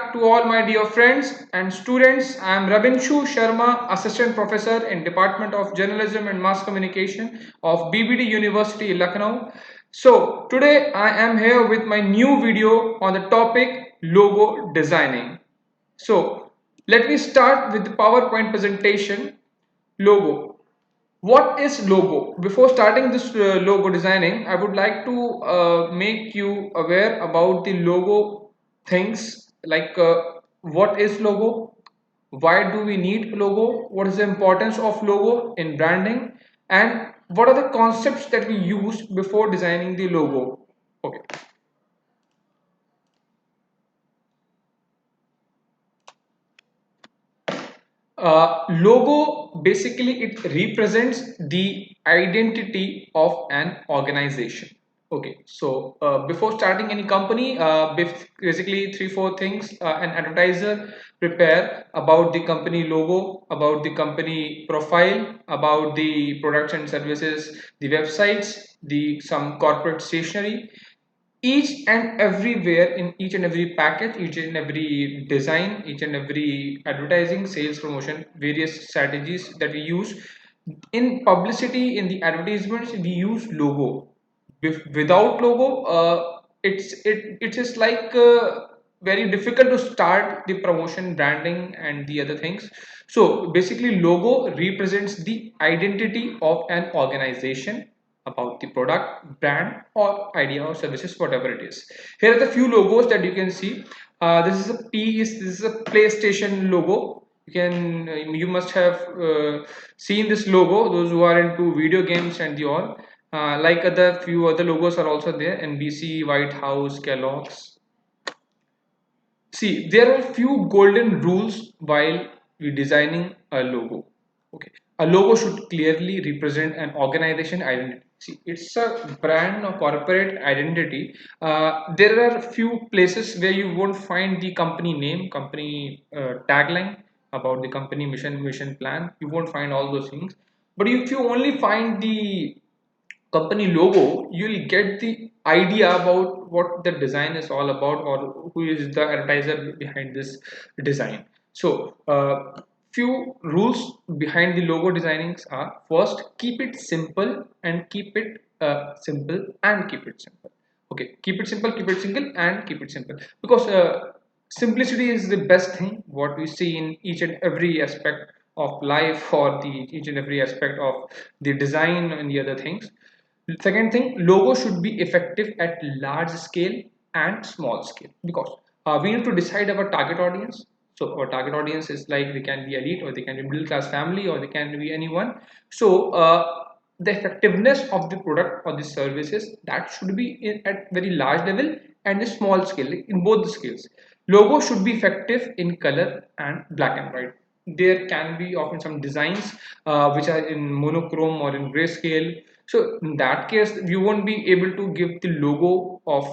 back to all my dear friends and students. I am Rabinshu Sharma, Assistant Professor in Department of Journalism and Mass Communication of BBD University, Lucknow. So today I am here with my new video on the topic logo designing. So let me start with the PowerPoint presentation. Logo. What is logo? Before starting this logo designing, I would like to make you aware about the logo things, like what is logo, why do we need logo, what is the importance of logo in branding, and what are the concepts that we use before designing the logo. Okay. Logo basically it represents the identity of an organization. Okay, so before starting any company, basically three four things an advertiser prepare about the company logo, about the company profile, about the products and services, the websites, the some corporate stationery, each and everywhere in each and every package, each and every design, each and every advertising, sales, promotion, various strategies that we use in publicity, in the advertisements we use logo. Without logo, it is like very difficult to start the promotion, branding and the other things. So basically logo represents the identity of an organization, about the product, brand or idea or services, whatever it is. Here are the few logos that you can see. This is a PlayStation logo. You must have seen this logo, those who are into video games and the all. Like other few other logos are also there: NBC, White House, Kellogg's. See, there are few golden rules while we designing a logo. Okay, a logo should clearly represent an organization identity. See, it's a brand or corporate identity. There are few places where you won't find the company name, company tagline, about the company mission plan. You won't find all those things. But if you only find the company logo, you'll get the idea about what the design is all about, or who is the advertiser behind this design. So few rules behind the logo designings are: first, keep it simple and keep it simple and keep it simple. Okay, keep it simple, keep it single and keep it simple, because simplicity is the best thing what we see in each and every aspect of life, or the each and every aspect of the design and the other things. Second thing, logo should be effective at large scale and small scale, because we need to decide our target audience. So our target audience is like, they can be elite or they can be middle class family or they can be anyone. So the effectiveness of the product or the services, that should be at very large level and a small scale, in both the scales. Logo should be effective in color and black and white. There can be often some designs which are in monochrome or in grayscale. So in that case, you won't be able to give the logo of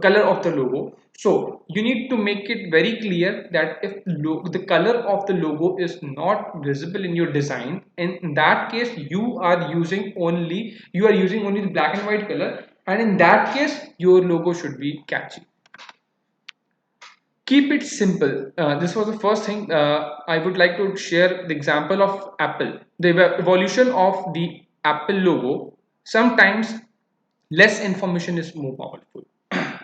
color of the logo. So you need to make it very clear that if the color of the logo is not visible in your design, in that case you are using only the black and white color, and in that case your logo should be catchy. Keep it simple. This was the first thing. I would like to share the example of Apple, the evolution of the Apple logo. Sometimes less information is more powerful.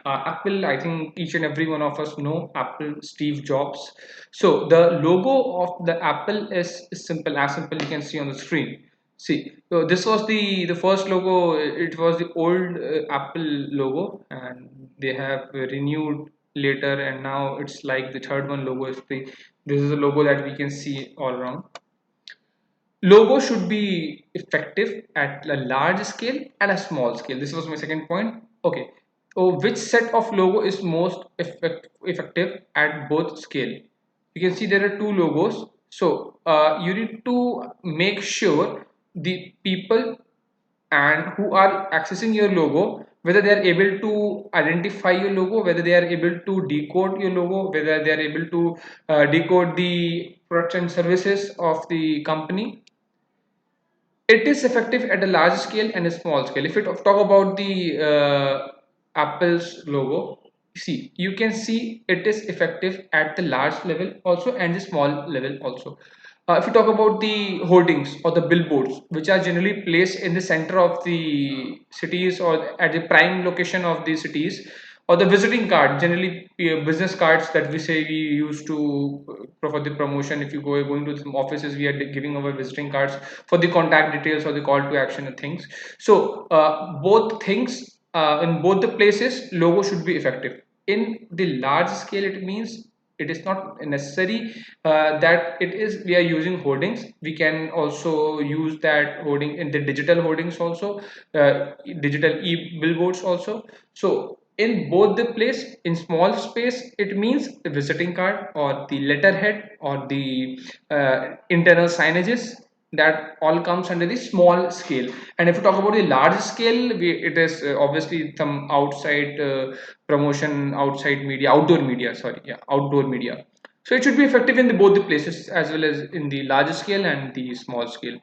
Apple, I think each and every one of us know Apple, Steve Jobs. So the logo of the Apple is simple, as simple you can see on the screen. See, so this was the first logo. It was the old Apple logo, and they have renewed later, and now it's like the third one logo is the this is the logo that we can see all around. Logo should be effective at a large scale and a small scale. This was my second point. Okay, so which set of logo is most effective at both scale? You can see there are two logos. So you need to make sure the people and who are accessing your logo, whether they are able to identify your logo, whether they are able to decode your logo, whether they are able to decode the products and services of the company. It is effective at a large scale and a small scale. If we talk about the Apple's logo, see, you can see it is effective at the large level also and the small level also. If you talk about the hoardings or the billboards, which are generally placed in the center of the cities or at the prime location of the cities, or the visiting card, generally business cards that we say we use to for the promotion. If you going to some offices, we are giving away visiting cards for the contact details or the call to action and things. So both things in both the places, logo should be effective. In the large scale, it means it is not necessary that it is we are using hoardings. We can also use that hoarding in the digital hoardings also, digital e-billboards also. So in both the place, in small space, it means the visiting card or the letterhead or the internal signages, that all comes under the small scale. And if you talk about the large scale, it is obviously some outside promotion, outside media, outdoor media, sorry, yeah, outdoor media. So it should be effective in both the places, as well as in the large scale and the small scale.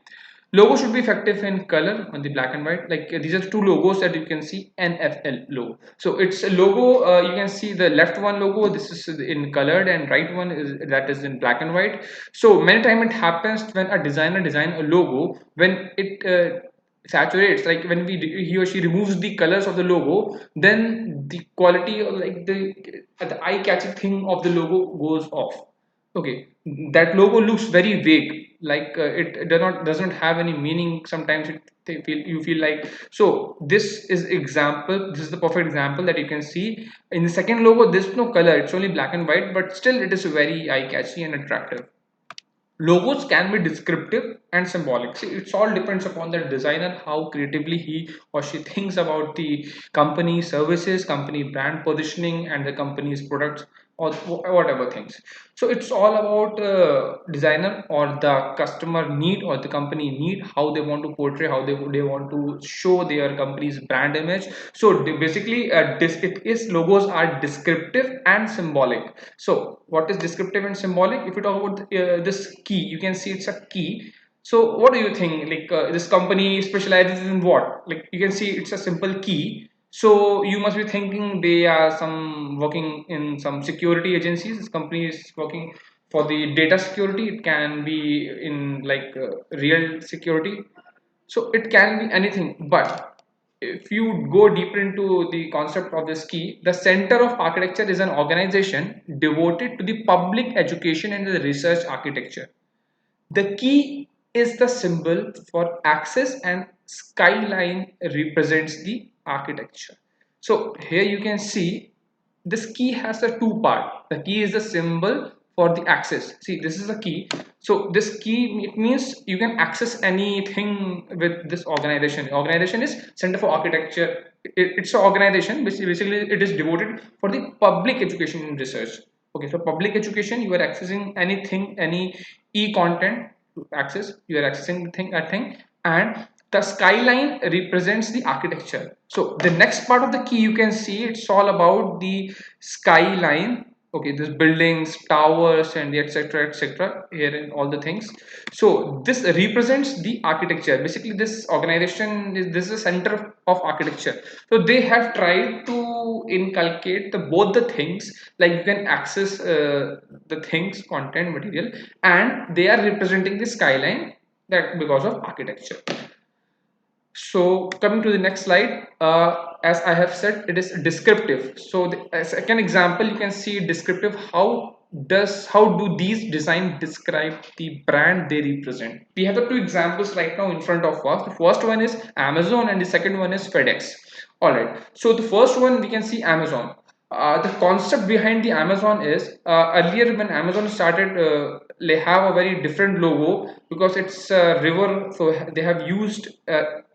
Logo should be effective in color on the black and white. Like these are two logos that you can see. NFL logo. So it's a logo. You can see the left one logo. This is in colored, and right one is that is in black and white. So many times it happens when a designer design a logo, when it saturates, like when he or she removes the colors of the logo, then the quality or like the eye-catching thing of the logo goes off. Okay, that logo looks very vague, like it doesn't have any meaning. Sometimes you feel like, so this is example, this is the perfect example that you can see in the second logo. There's no color, it's only black and white, but still it is very eye catchy and attractive. Logos can be descriptive and symbolic. See, it all depends upon the designer, how creatively he or she thinks about the company services, company brand positioning, and the company's products, or whatever things. So it's all about designer or the customer need or the company need, how they want to portray, how they want to show their company's brand image. So basically, it is logos are descriptive and symbolic. So what is descriptive and symbolic? If you talk about this key, you can see it's a key. So what do you think? Like this company specializes in what? Like you can see it's a simple key. So you must be thinking they are some working in some security agencies. This company is working for the data security. It can be in like real security. So it can be anything. But if you go deeper into the concept of this key, the Center of Architecture is an organization devoted to the public education and the research architecture. The key is the symbol for access, and skyline represents the architecture. So here you can see this key has a two part. The key is the symbol for the access. See, this is the key. So this key, it means you can access anything with this organization. The organization is Center for Architecture. It's an organization which basically it is devoted for the public education and research. Okay, so public education, you are accessing anything, any e-content to access, you are accessing the thing, and the skyline represents the architecture. So the next part of the key, you can see it's all about the skyline. Okay, this buildings, towers, and etc etc here in all the things. So this represents the architecture. Basically this organization is, this is a center of architecture. So they have tried to inculcate the both the things, like you can access the things, content, material, and they are representing the skyline, that because of architecture. So coming to the next slide, as I have said, it is descriptive. So the second example, you can see descriptive. How do these design describe the brand they represent? We have the two examples right now in front of us. The first one is Amazon and the second one is FedEx. All right. So the first one, we can see Amazon. The concept behind the Amazon is earlier when Amazon started, they have a very different logo because it's a river. So they have used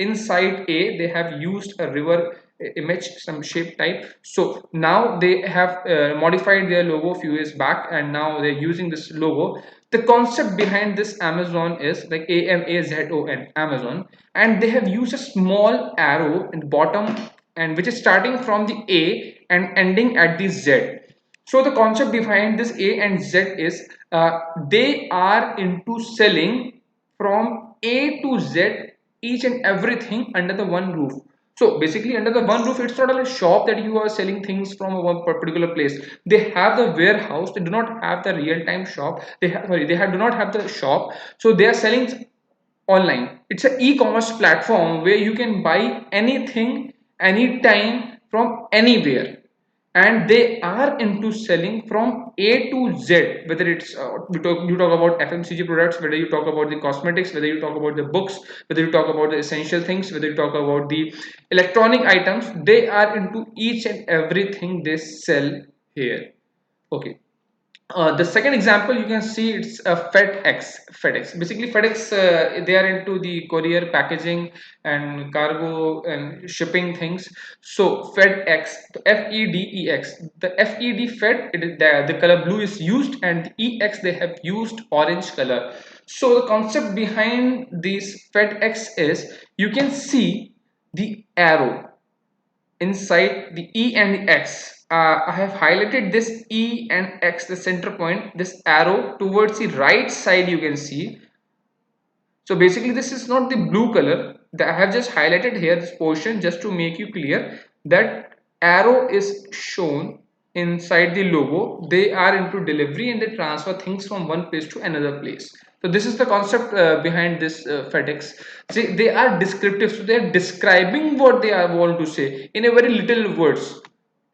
inside A, they have used a river image, some shape type. So now they have modified their logo a few years back, and now they're using this logo. The concept behind this Amazon is like Amazon, Amazon, and they have used a small arrow in the bottom, and which is starting from the A and ending at the Z. So the concept behind this A and Z is they are into selling from A to Z each and everything under the one roof. So basically, under the one roof, it's not a shop that you are selling things from a one particular place. They have the warehouse. They do not have the real-time shop. They have, sorry, do not have the shop. So they are selling online. It's an e-commerce platform where you can buy anything, anytime, from anywhere, and they are into selling from A to Z. Whether it's you talk about FMCG products, whether you talk about the cosmetics, whether you talk about the books, whether you talk about the essential things, whether you talk about the electronic items, they are into each and everything they sell here. Okay. The second example you can see, it's FedEx. FedEx. Basically, FedEx, they are into the courier packaging and cargo and shipping things. So FedEx, FEDEX. The FED Fed, it is the color blue is used, and the EX they have used orange color. So the concept behind this FedEx is, you can see the arrow inside the E and the X. I have highlighted this E and X, the center point, this arrow towards the right side you can see. So basically this is not the blue color that I have just highlighted here, this portion, just to make you clear that arrow is shown inside the logo. They are into delivery and they transfer things from one place to another place. So this is the concept behind this FedEx. See, they are descriptive, so they are describing what they are want to say in a very little words.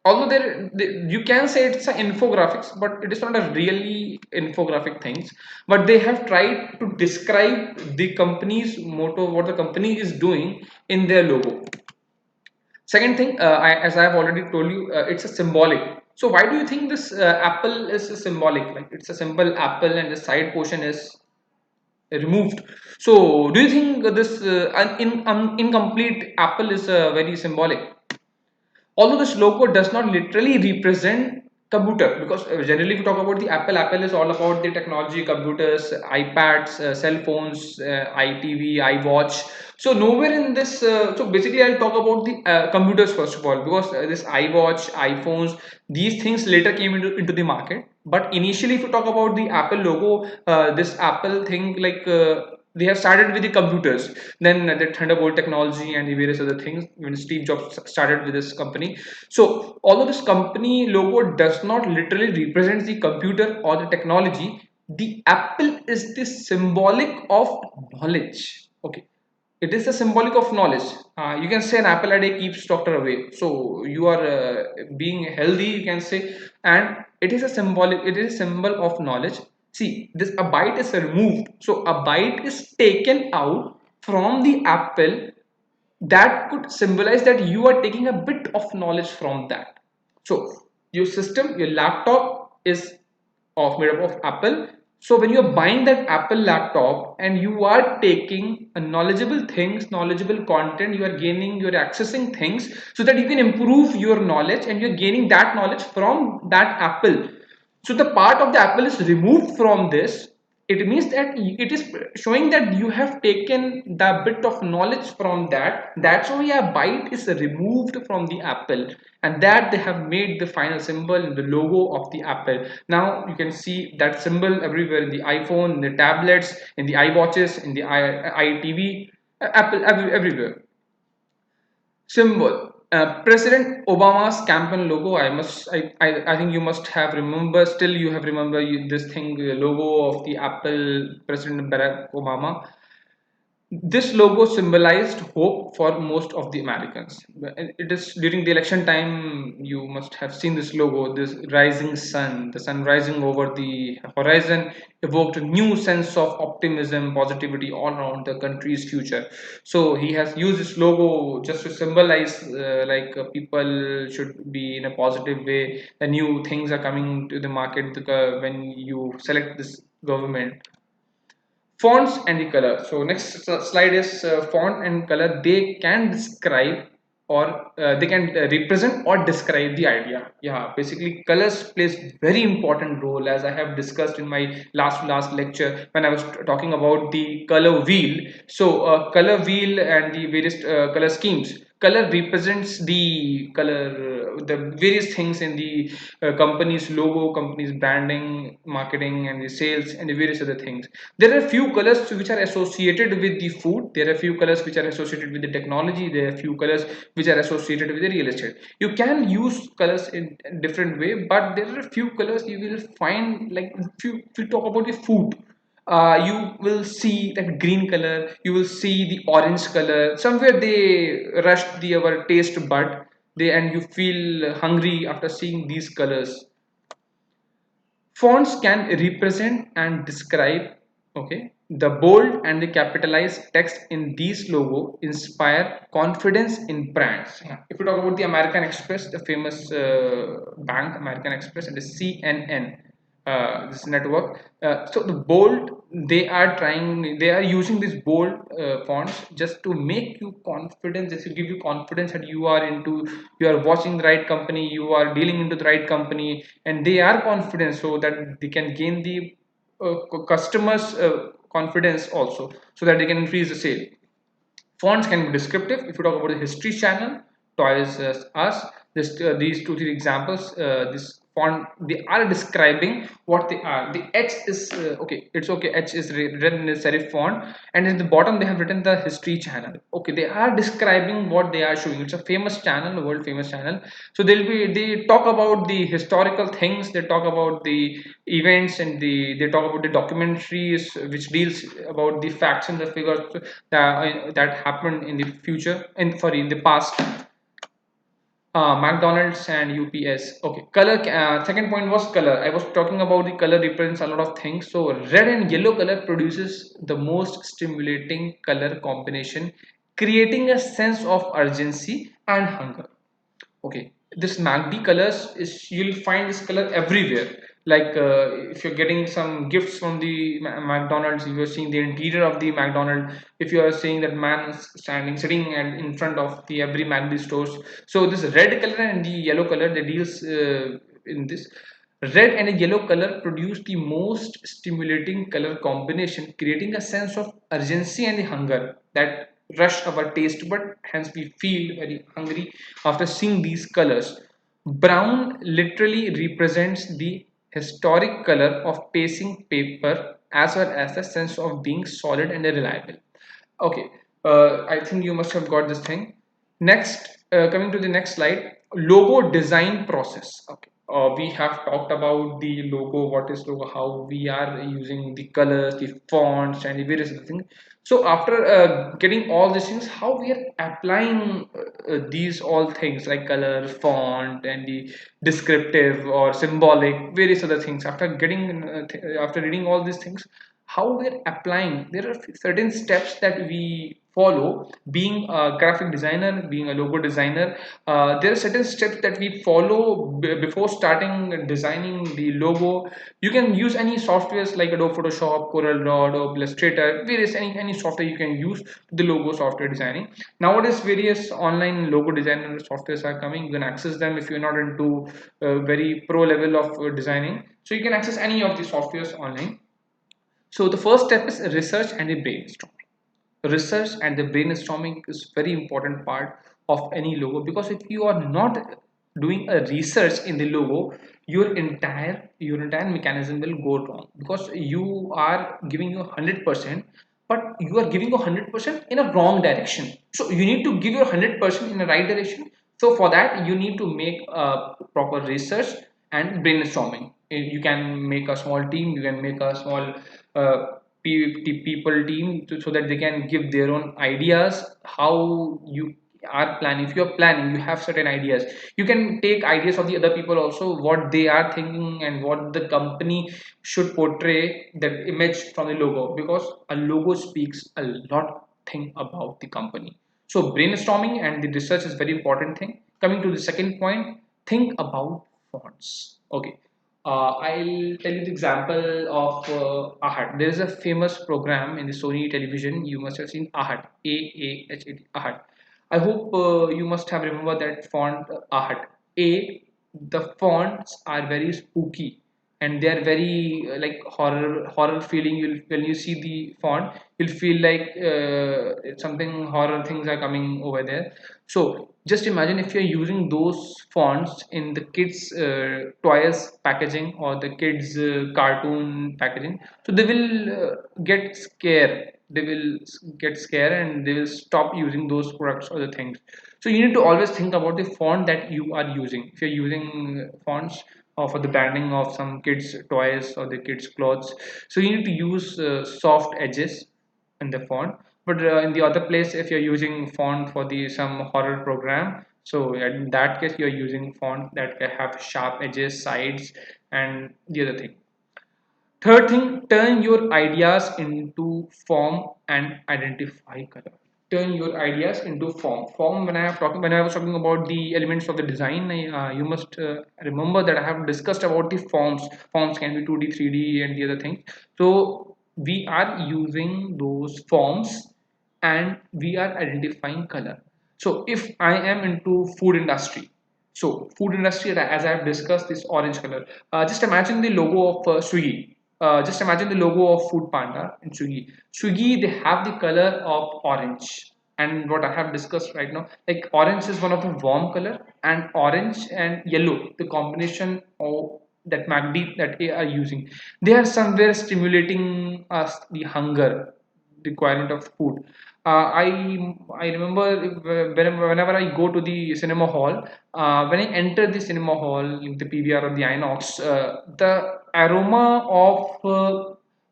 Although you can say it's an infographics, but it is not a really infographic things. But they have tried to describe the company's motto, what the company is doing in their logo. Second thing, as I have already told you, it's a symbolic. So why do you think this apple is a symbolic? Like, it's a simple apple and the side portion is removed. So do you think this incomplete apple is very symbolic? Although this logo does not literally represent computer, because generally we talk about the Apple is all about the technology, computers, iPads, cell phones, iTV, iWatch. So nowhere in this, so basically I'll talk about the computers first of all, because this iWatch, iPhones, these things later came into the market. But initially if you talk about the Apple logo, this Apple thing, like they have started with the computers, then the Thunderbolt technology and the various other things when Steve Jobs started with this company. So although this company logo does not literally represent the computer or the technology, the apple is the symbolic of knowledge. Okay, it is a symbolic of knowledge. You can say an apple a day keeps doctor away. So you are being healthy, you can say, and it is a symbolic. It is a symbol of knowledge. See, this a bite is removed. So a bite is taken out from the apple. That could symbolize that you are taking a bit of knowledge from that. So your system, your laptop is of made up of Apple. So when you're buying that Apple laptop and you are taking a knowledgeable things, knowledgeable content, you are gaining, you're accessing things so that you can improve your knowledge, and you're gaining that knowledge from that Apple. So the part of the apple is removed from this. It means that it is showing that you have taken the bit of knowledge from that. That's why a bite is removed from the apple, and that they have made the final symbol in the logo of the apple. Now you can see that symbol everywhere, in the iPhone, in the tablets, in the iWatches, in the iTV, Apple everywhere. Symbol. President Obama's campaign logo. I think you must have remember. Still, you have remember this thing, logo of the Apple, President Barack Obama. This logo symbolized hope for most of the Americans. It is during the election time, you must have seen this logo, this rising sun, the sun rising over the horizon, evoked a new sense of optimism, positivity all around the country's future. So he has used this logo just to symbolize, people should be in a positive way. The new things are coming to the market when you select this government. Fonts and the color. So next slide is font and color. They can describe, or they can represent or describe the idea. Yeah, basically colors plays very important role, as I have discussed in my last lecture when I was talking about the color wheel. So color wheel and the various color schemes. Color represents the color, the various things in the company's logo, company's branding, marketing, and the sales, and the various other things. There are few colors which are associated with the food. There are few colors which are associated with the technology. There are few colors which are associated with the real estate. You can use colors in a different way, but there are few colors you will find, like if you talk about the food, you will see that green color, you will see the orange color. Somewhere they rush the our taste bud, they and you feel hungry after seeing these colors. Fonts can represent and describe, okay, the bold and the capitalized text in these logo inspire confidence in brands. Yeah. If you talk about the American Express, the famous bank American Express, and the CNN, this network. So the bold, they are using these bold fonts just to make you confidence, just to give you confidence that you are watching the right company, you are dealing into the right company, and they are confident so that they can gain the customers confidence also, so that they can increase the sale. Fonts can be descriptive. If you talk about the History Channel, Toys Us, these two three examples, this font, they are describing what they are. The H is okay. It's okay. H is written in a serif font, and in the bottom they have written the History Channel. Okay, they are describing what they are showing. It's a famous channel, a world famous channel. So they talk about the historical things. They talk about the events, and they talk about the documentaries which deals about the facts and the figures that happened in the future, in the past. McDonald's and UPS. Okay, color. Second point was color. I was talking about the color represents a lot of things. So red and yellow color produces the most stimulating color combination, creating a sense of urgency and hunger. Okay, this MACD colors is, you'll find this color everywhere. Like if you're getting some gifts from the McDonald's, if you're seeing the interior of the McDonald's, if you are seeing that man is sitting and in front of the every MACD stores. So this red color and the yellow color, they deals in this. Red and a yellow color produce the most stimulating color combination, creating a sense of urgency and the hunger that rush our taste bud. Hence, we feel very hungry after seeing these colors. Brown literally represents the historic color of pacing paper as well as the sense of being solid and reliable. Okay, I think you must have got this thing. Next, coming to the next slide, logo design process. Okay, we have talked about the logo, what is logo, how we are using the colors, the fonts, and the various other things. So after getting all these things, how we are applying these all things like color, font, and the descriptive or symbolic, various other things. After reading all these things, how we're applying, there are certain steps that we follow. Being a graphic designer, being a logo designer, there are certain steps that we follow before starting designing the logo. You can use any softwares like Adobe Photoshop, Corel Draw, Adobe Illustrator, various any software you can use the logo software designing. Nowadays various online logo designer softwares are coming. You can access them if you're not into very pro level of designing, so you can access any of the softwares online. So the first step is research and the brainstorming. Research and the brainstorming is very important part of any logo, because if you are not doing a research in the logo, your entire mechanism will go wrong, because you are giving you 100%, but you are giving you 100% in a wrong direction. So you need to give your 100% in the right direction. So for that you need to make a proper research and brainstorming. You can make a small team, you can make a small uh, people team so that they can give their own ideas. How you are planning, if you're planning, you have certain ideas, you can take ideas of the other people also, what they are thinking and what the company should portray, that image from the logo, because a logo speaks a lot thing about the company. So brainstorming and the research is very important thing. Coming to the second point, think about fonts. Okay, I'll tell you the example of Ahad. There is a famous program in the Sony television. You must have seen Ahad, A-A-H-A-D, Ahad. I hope you must have remembered that font Ahad. The fonts are very spooky and they are very like horror feeling. You'll when you see the font, you'll feel like it's something horror things are coming over there. So just imagine if you're using those fonts in the kids toys packaging or the kids cartoon packaging, so they will get scared. They will get scared and they will stop using those products or the things. So you need to always think about the font that you are using. If you're using fonts for the branding of some kids toys or the kids clothes, so you need to use soft edges in the font. But in the other place, if you're using font for the some horror program, so in that case you're using font that have sharp edges, sides, and the other thing. Third thing, turn your ideas into form and identify color. Turn your ideas into form. Form. When I was talking about the elements of the design, you must remember that I have discussed about the forms. Forms can be 2D, 3D, and the other things. So we are using those forms, and we are identifying color. So if I am into food industry, so food industry, as I have discussed, this orange color. Just imagine the logo of Swiggy. Just imagine the logo of Food Panda in Swiggy. Swiggy, they have the color of orange. And what I have discussed right now, like orange is one of the warm color, and orange and yellow, the combination of that MACD that they are using, they are somewhere stimulating us the hunger requirement of food. I remember whenever I go to the cinema hall, when I enter the cinema hall, in the PVR or the INOX, the aroma of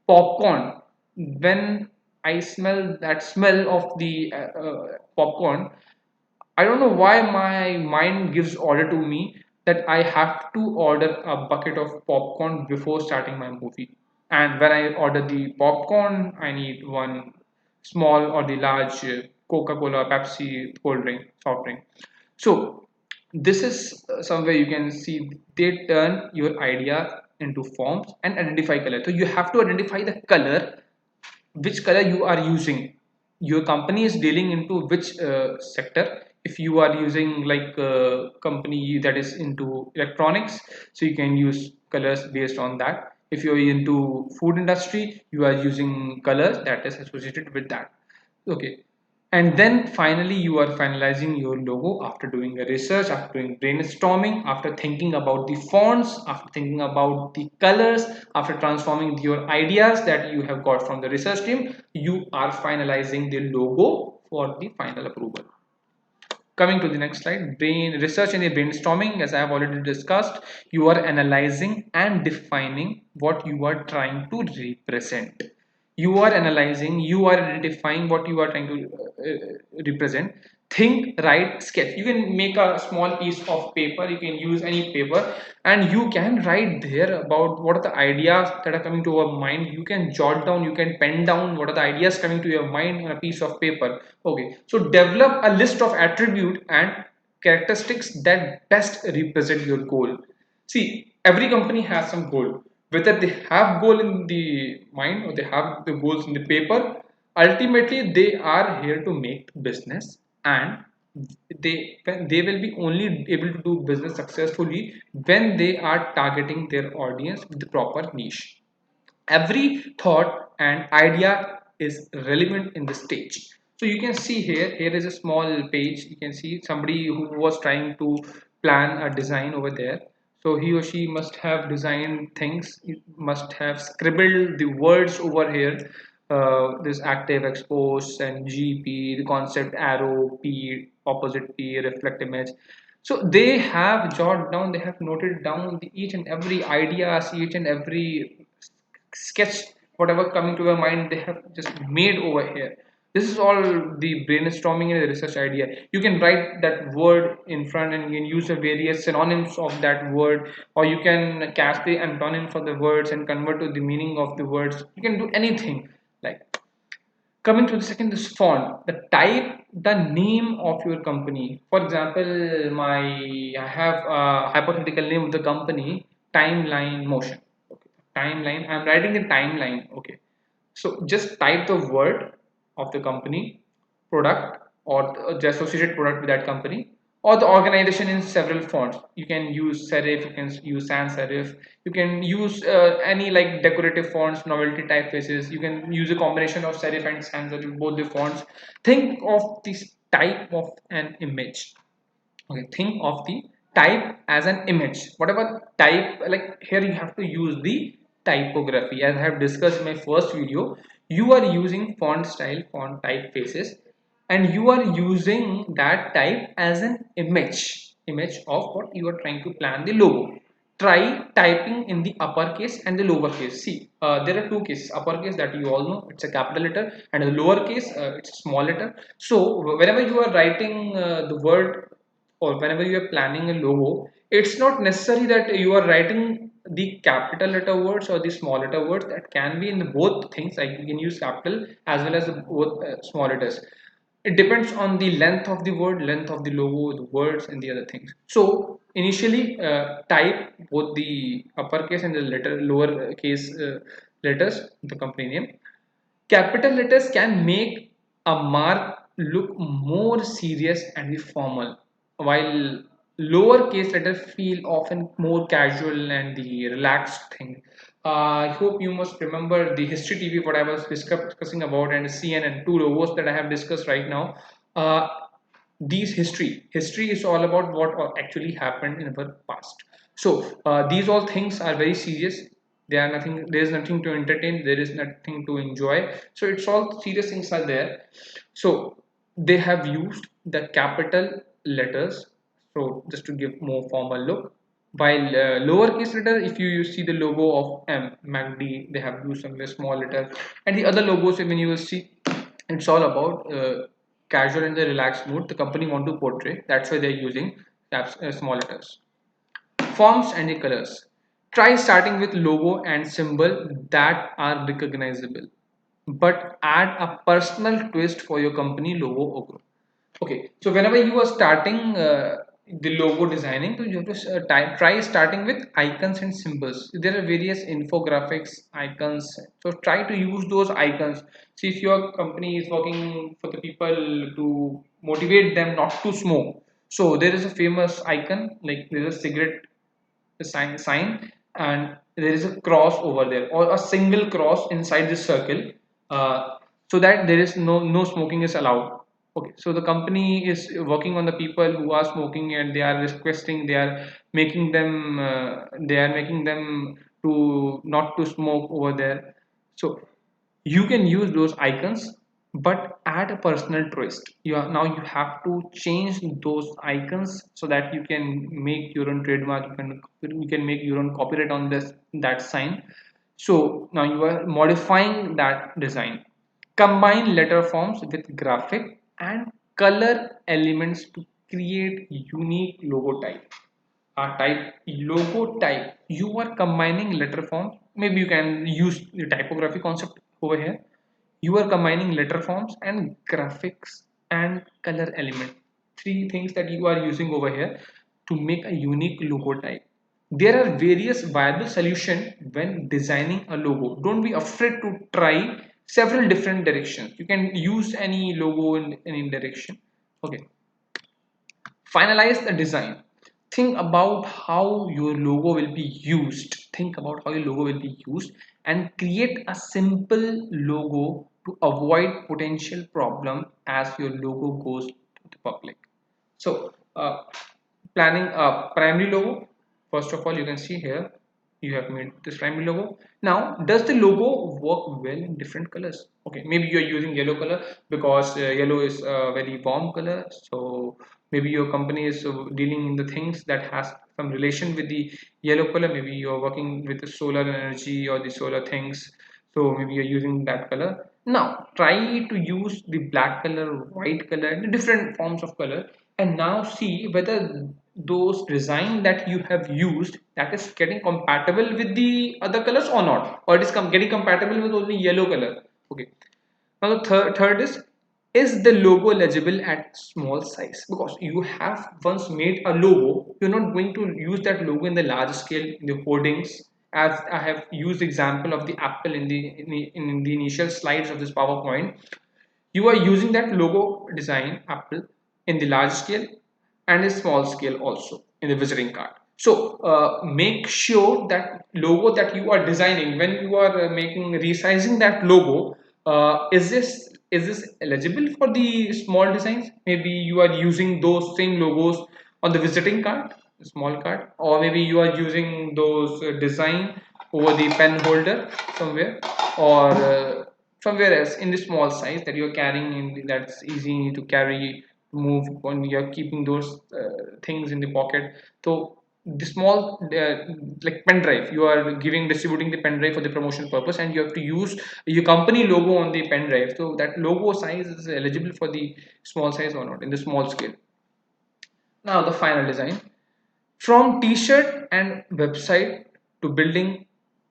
popcorn, when I smell that smell of the popcorn, I don't know why my mind gives order to me that I have to order a bucket of popcorn before starting my movie. And when I order the popcorn, I need one small or the large Coca-Cola, Pepsi, cold drink, soft drink. So this is somewhere you can see they turn your idea into forms and identify color. So you have to identify the color, which color you are using. Your company is dealing into which sector. If you are using like a company that is into electronics, so you can use colors based on that. If you're into food industry, you are using colors that is associated with that. Okay. And then finally, you are finalizing your logo after doing a research, after doing brainstorming, after thinking about the fonts, after thinking about the colors, after transforming your ideas that you have got from the research team, you are finalizing the logo for the final approval. Coming to the next slide, brain research and brainstorming, as I have already discussed, you are analyzing and defining what you are trying to represent. You are analyzing, you are identifying what you are trying to represent. Think, write, sketch. You can make a small piece of paper, you can use any paper, and you can write there about what are the ideas that are coming to your mind. You can jot down, you can pen down what are the ideas coming to your mind on a piece of paper. Okay, so develop a list of attribute and characteristics that best represent your goal. See, every company has some goal. Whether they have goal in the mind or they have the goals in the paper, ultimately they are here to make business, and they will be only able to do business successfully when they are targeting their audience with the proper niche. Every thought and idea is relevant in the stage. So you can see here is a small page. You can see somebody who was trying to plan a design over there. So he or she must have designed things, must have scribbled the words over here. This active, expose, and GP, the concept, arrow, P, opposite P, reflect image. So they have jotted down, they have noted down each and every ideas, each and every sketch, whatever coming to your mind, they have just made over here. This is all the brainstorming and the research idea. You can write that word in front and you can use the various synonyms of that word, or you can cast the antonyms of the words and convert to the meaning of the words. You can do anything. Like, coming to the second, this font, the type, the name of your company. For example, my I have a hypothetical name of the company, Timeline Motion. Okay, timeline, I'm writing the timeline. Okay, so just type the word of the company, product, or the associated product with that company, or the organization in several fonts. You can use serif, you can use sans serif, you can use any like decorative fonts, novelty typefaces. You can use a combination of serif and sans serif, both the fonts. Think of this type of an image. Okay, think of the type as an image. Whatever type, like here you have to use the typography. As I have discussed in my first video, you are using font style, font typefaces, and you are using that type as an image of what you are trying to plan the logo. Try typing in the uppercase and the lowercase. See, there are two cases: uppercase, that you all know, it's a capital letter, and the lowercase, it's a small letter. So whenever you are writing the word, or whenever you are planning a logo, it's not necessary that you are writing the capital letter words or the small letter words. That can be in the both things, like you can use capital as well as the both small letters. It depends on the length of the word, length of the logo, the words, and the other things. So initially, type both the uppercase and the lower case letters, the company name. Capital letters can make a mark look more serious and formal, while lowercase letters feel often more casual and the relaxed thing. I hope you must remember the History TV, what I was discussing about, and CNN, two logos that I have discussed right now. Uh, these history is all about what actually happened in our past. So these all things are very serious. There is nothing to entertain, there is nothing to enjoy. So it's all serious things are there. So they have used the capital letters, so just to give more formal look, while lowercase letter, if you see the logo of MACD, they have used some very small letter. And the other logos, when you will see, it's all about casual and the relaxed mood the company want to portray. That's why they're using small letters. Forms and the colors. Try starting with logo and symbol that are recognizable, but add a personal twist for your company logo or group. Okay, so whenever you are starting the logo designing, so you have to try starting with icons and symbols. There are various infographics, icons. So try to use those icons. See, if your company is working for the people to motivate them not to smoke, so there is a famous icon, like there is a cigarette sign, and there is a cross over there, or a single cross inside this circle, uh, so that there is no smoking is allowed. Okay, so the company is working on the people who are smoking, and they are requesting, they are making them to not to smoke over there. So you can use those icons, but add a personal twist. Now you have to change those icons so that you can make your own trademark. You can make your own copyright on this that sign. So now you are modifying that design. Combine letter forms with graphic and color elements to create unique logo type. Type logo type, you are combining letter forms. Maybe you can use the typography concept over here. You are combining letter forms and graphics and color element, three things that you are using over here to make a unique logo type. There are various viable solutions when designing a logo. Don't be afraid to try several different directions. You can use any logo in any direction. Okay, finalize the design. Think about how your logo will be used. Think about how your logo will be used and create a simple logo to avoid potential problem as your logo goes to the public. So planning a primary logo. First of all, you can see here you have made this primary logo. Now, does the logo work well in different colors? Okay, maybe you're using yellow color because yellow is a very warm color. So maybe your company is dealing in the things that has some relation with the yellow color. Maybe you're working with the solar energy or the solar things, so maybe you're using that color. Now try to use the black color, white color, and different forms of color, and now see whether those design that you have used, that is getting compatible with the other colors or not, or it is getting compatible with only yellow color. Okay, now the third is the logo legible at small size? Because you have once made a logo, you're not going to use that logo in the large scale in the hoardings. As I have used example of the Apple in the initial slides of this PowerPoint, you are using that logo design Apple in the large scale, and a small scale also in the visiting card. So make sure that logo that you are designing, when you are making resizing that logo, is this eligible for the small designs? Maybe you are using those same logos on the visiting card, small card, or maybe you are using those design over the pen holder somewhere, or somewhere else in the small size that you're carrying in, that's easy to carry, move when you're keeping those things in the pocket. So the small like pen drive, you are giving distributing the pen drive for the promotion purpose, and you have to use your company logo on the pen drive. So that logo size is eligible for the small size or not in the small scale. Now the final design, from t-shirt and website to building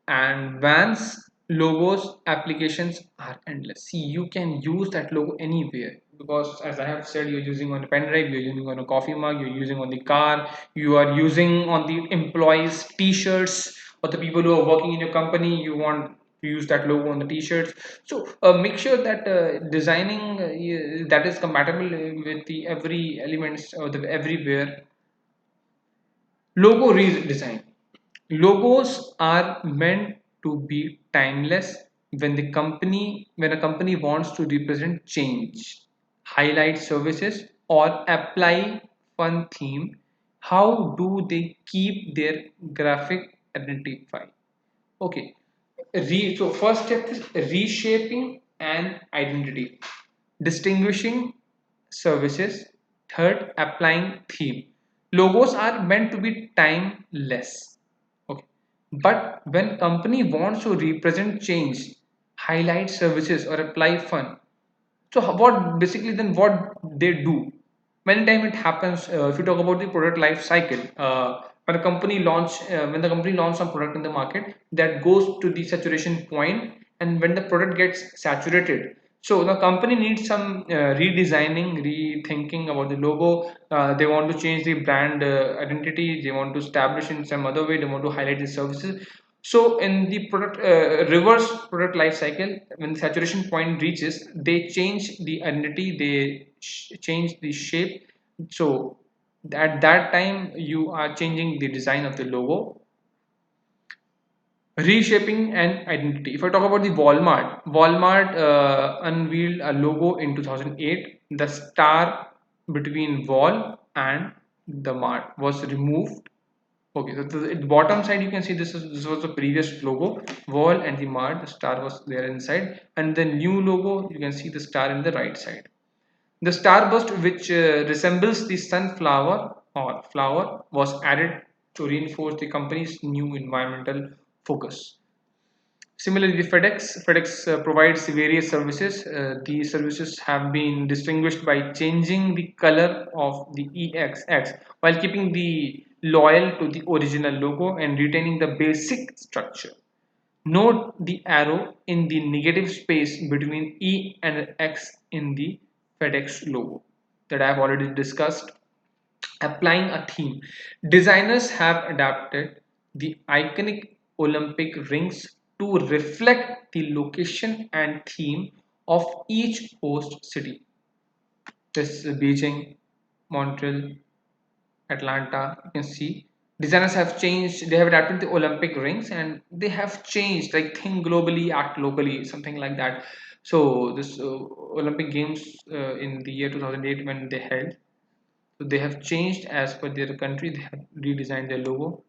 and vans, logos applications are endless. See, you can use that logo anywhere, because as I have said, you're using on a pen drive, you're using on a coffee mug, you're using on the car, you are using on the employees t-shirts, or the people who are working in your company, you want to use that logo on the t-shirts. So make sure that designing that is compatible with the every elements or the everywhere. Logo redesign. Logos are meant to be timeless. When a company wants to represent change, highlight services, or apply fun theme, how do they keep their graphic identify? Okay. So first step is reshaping an identity, distinguishing services. Third, applying theme. Logos are meant to be timeless. Okay. But when company wants to represent change, highlight services, or apply fun, so what basically then what they do? Many time it happens. If you talk about the product life cycle, when the company launch some product in the market, that goes to the saturation point, and when the product gets saturated, so the company needs some redesigning, rethinking about the logo. They want to change the brand identity. They want to establish in some other way. They want to highlight the services. So in the product reverse product life cycle, when the saturation point reaches, they change the identity, they change the shape. So at that time, you are changing the design of the logo, reshaping an identity. If I talk about the Walmart unveiled a logo in 2008. The star between wall and the mart was removed. Okay, so the bottom side you can see this was the previous logo, wall and the mart, the star was there inside, and the new logo you can see the star in the right side. The starburst, which resembles the sunflower or flower, was added to reinforce the company's new environmental focus. Similarly, FedEx provides various services. These services have been distinguished by changing the color of the EXX while keeping the loyal to the original logo and retaining the basic structure. Note the arrow in the negative space between E and X in the FedEx logo that I have already discussed. Applying a theme. Designers have adapted the iconic Olympic rings to reflect the location and theme of each host city. This is Beijing, Montreal, Atlanta. You can see designers have changed, they have adapted the Olympic rings, and they have changed, like think globally, act locally, something like that. So this Olympic Games in the year 2008 when they held, so they have changed as per their country. They have redesigned their logo.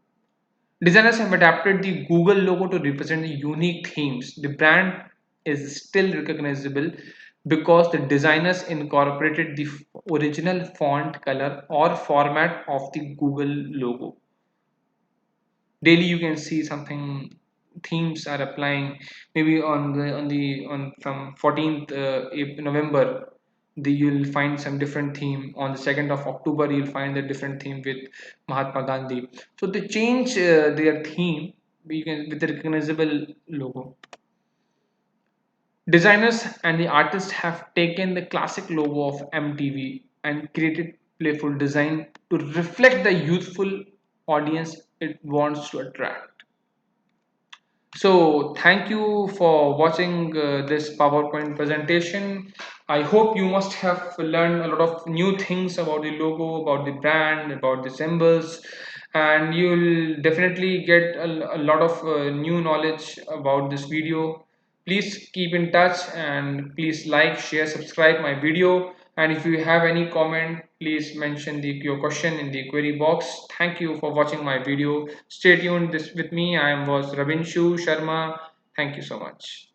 Designers have adapted the Google logo to represent the unique themes. The brand is still recognizable because the designers incorporated the original font color or format of the Google logo. Daily you can see something, themes are applying. Maybe on from 14th November, you'll find some different theme. On the 2nd of October, you'll find a different theme with Mahatma Gandhi. So they change their theme, you can with the recognizable logo. Designers and the artists have taken the classic logo of MTV and created playful design to reflect the youthful audience it wants to attract. So thank you for watching this PowerPoint presentation. I hope you must have learned a lot of new things about the logo, about the brand, about the symbols, and you'll definitely get a lot of new knowledge about this video. Please keep in touch and please like, share, subscribe my video. And if you have any comment, please mention your question in the query box. Thank you for watching my video. Stay tuned this with me. I was Ravinshu Sharma. Thank you so much.